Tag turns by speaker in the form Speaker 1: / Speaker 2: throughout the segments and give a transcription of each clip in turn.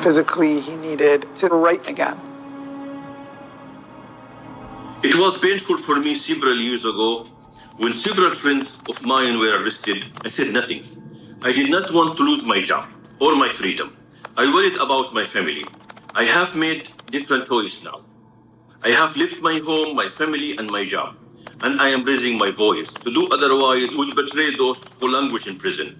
Speaker 1: Physically, he needed to write again.
Speaker 2: It was painful for me several years ago when several friends of mine were arrested. I said nothing. I did not want to lose my job or my freedom. I worried about my family. I have made different choices now. I have left my home, my family, and my job. And I am raising my voice. To do otherwise would betray those who languish in prison.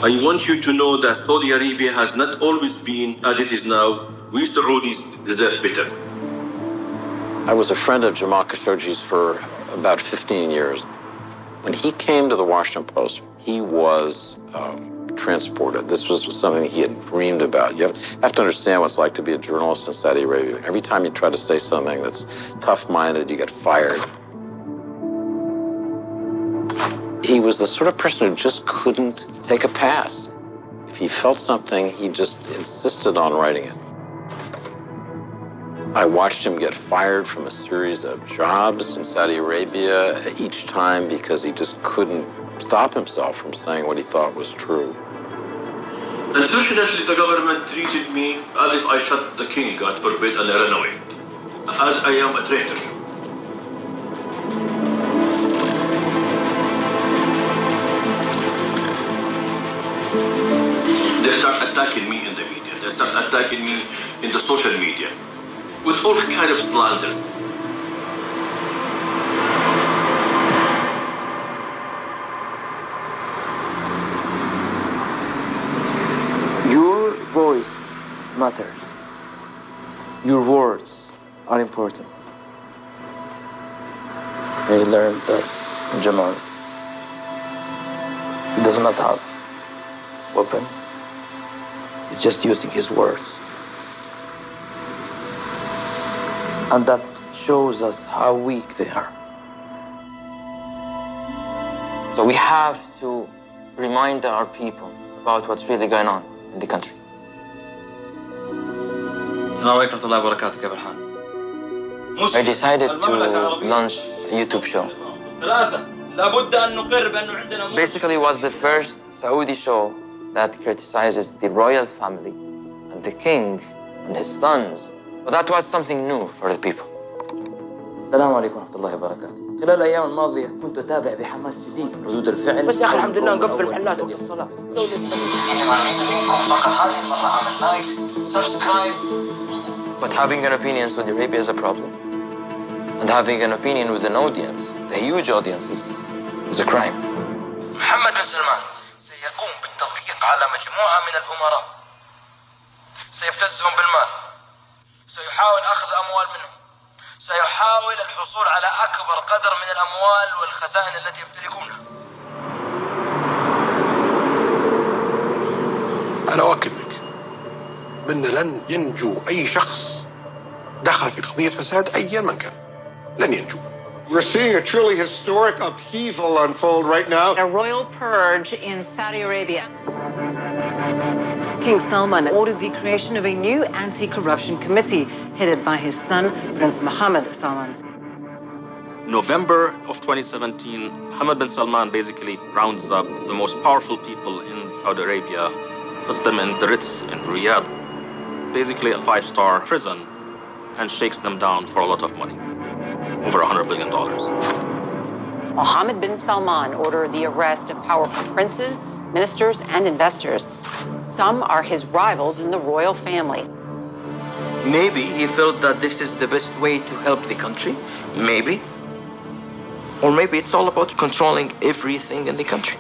Speaker 2: I want you to know that Saudi Arabia has not always been as it is now. We Saudis deserve better.
Speaker 3: I was a friend of Jamal Khashoggi's for about 15 years. When he came to the Washington Post, he was transported. This was something he had dreamed about. You have to understand what it's like to be a journalist in Saudi Arabia. Every time you try to say something that's tough-minded, you get fired. He was the sort of person who just couldn't take a pass. If he felt something, he just insisted on writing it. I watched him get fired from a series of jobs in Saudi Arabia each time because he just couldn't stop himself from saying what he thought was true.
Speaker 2: Unfortunately, the government treated me as if I shot the king, God forbid, and I ran away, as I am a traitor. They start attacking me in the media. They start attacking me in the social media with all kind of slanders.
Speaker 4: Your voice matters. Your words are important. I learned that Jamal, he does not have a weapon. He's just using his words. And that shows us how weak they are. So we have to remind our people about what's really going on in the country. I decided to launch a YouTube show. Basically, it was the first Saudi show that criticizes the royal family and the king and his sons. But that was something new for the people. السلام عليكم ورحمة الله وبركاته. خلال الأيام الماضية كنت أتابع بحماس شديد ردود الفعل. بس يا أخي الحمد لله نقفل محلات وقت الصلاة. فقط هذه المرة أعمل لايك سبسكرايب. But having an opinion in Saudi Arabia is a problem. And having an opinion with an audience, a huge audience, is a crime. محمد بن سلمان سيقوم بالتضييق على مجموعة من الأمراء. سيبتزهم بالمال. سيحاول أخذ أموال منهم. سيحاول الحصول على أكبر قدر من الأموال والخزائن التي يمتلكونها.
Speaker 5: أنا أؤكد لك بأن لن ينجو أي شخص دخل في قضية فساد أيا من كان. لن ينجو.
Speaker 6: We're seeing a truly historic upheaval unfold right now.
Speaker 7: A royal purge in Saudi Arabia. King Salman ordered the creation of a new anti-corruption committee headed by his son, Prince Mohammed Salman.
Speaker 8: November of 2017, Mohammed bin Salman basically rounds up the most powerful people in Saudi Arabia, puts them in the Ritz in Riyadh, basically a 5-star prison, and shakes them down for a lot of money, over $100 billion.
Speaker 7: Mohammed bin Salman ordered the arrest of powerful princes, ministers, and investors. Some are his rivals in the royal family.
Speaker 4: Maybe he felt that this is the best way to help the country. Maybe. Or maybe it's all about controlling everything in the country.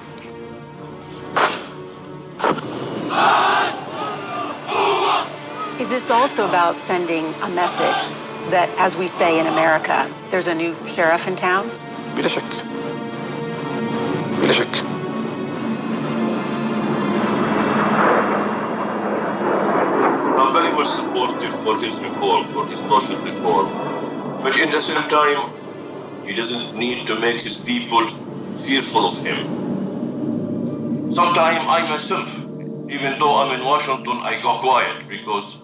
Speaker 7: Is this also about sending a message that, as we say in America, there's a new sheriff in town?
Speaker 5: بلا شك. بلا شك.
Speaker 2: I'm very much supportive for his reform, for his social reform. But at the same time, he doesn't need to make his people fearful of him. Sometimes I myself, even though I'm in Washington, I go quiet because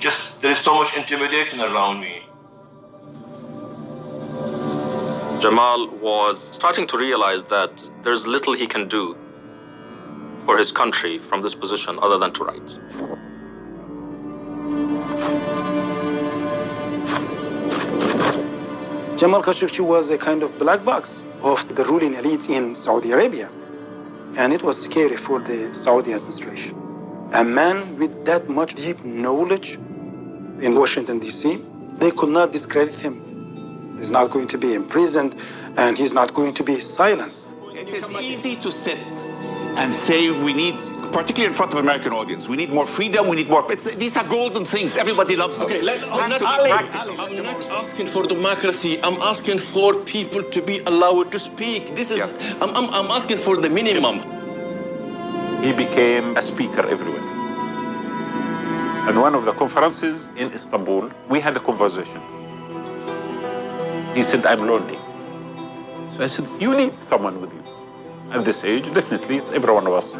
Speaker 2: There is so much intimidation around me.
Speaker 8: Jamal was starting to realize that there's little he can do for his country from this position other than to write.
Speaker 9: Jamal Khashoggi was a kind of black box of the ruling elite in Saudi Arabia. And it was scary for the Saudi administration. A man with that much deep knowledge in Washington, D.C., they could not discredit him. He's not going to be imprisoned, and he's not going to be silenced.
Speaker 10: It is easy to sit and say we need, particularly in front of American audience, we need more freedom, we need more. These are golden things. Everybody loves them.
Speaker 2: Okay, I'm not asking for democracy. I'm asking for people to be allowed to speak. This is. Yes. I'm asking for the minimum.
Speaker 11: He became a speaker everywhere. And one of the conferences in Istanbul, we had a conversation. He said, I'm lonely. So I said, you need someone with you. At this age, definitely, every one of us